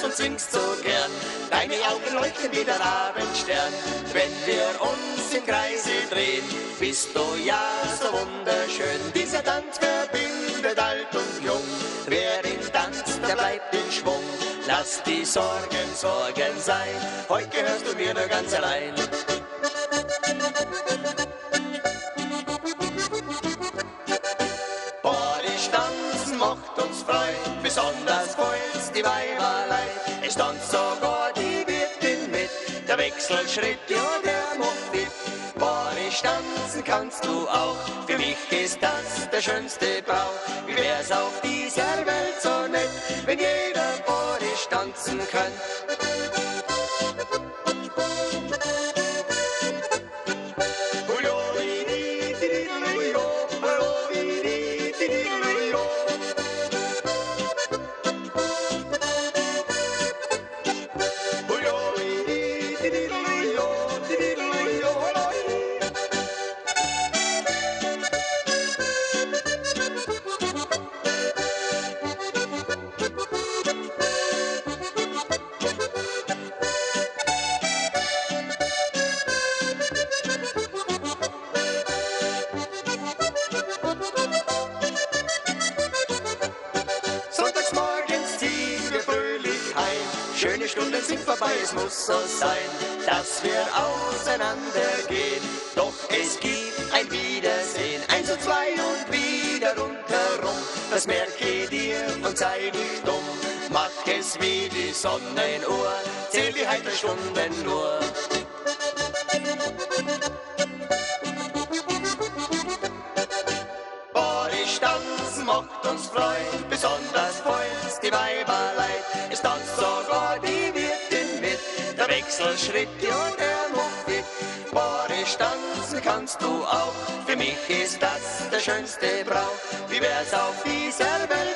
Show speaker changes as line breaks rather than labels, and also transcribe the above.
und singst so gern. Deine Augen leuchten wie der Abendstern, wenn wir uns im Kreise drehen. Bist du ja so wunderschön, dieser Tanz verbindet alt und jung. Wer ihn tanzt, der bleibt in Schwung. Lass die Sorgen Sorgen sein, heute gehörst du mir nur ganz allein. Bodisch tanzen macht uns freuen, besonders weil's die Weiberlei. Es tanzt sogar die Wirtin mit, der Wechselschritt, ja der macht fit. Bodisch tanzen kannst du auch, für mich ist das der schönste Brauch. Wie wär's auf dieser Welt so nett, wenn jeder Bodisch tanzen könnte. Schöne Stunden sind vorbei, es muss so sein, dass wir auseinandergehen. Doch es gibt ein Wiedersehen, eins und zwei und wieder rundherum. Das merke dir und sei nicht dumm, mach es wie die Sonnenuhr, zähl die heiteren Stunden nur. Bodisch tanzen macht uns freuen, besonders freut's die Weiberlei. Es tanzt sogar die Wirtin mit, der Wechselschritt, ja der macht fit. Bodisch tanzen kannst du auch, für mich ist das der schönste Brauch. Wie wär's auf dieser Welt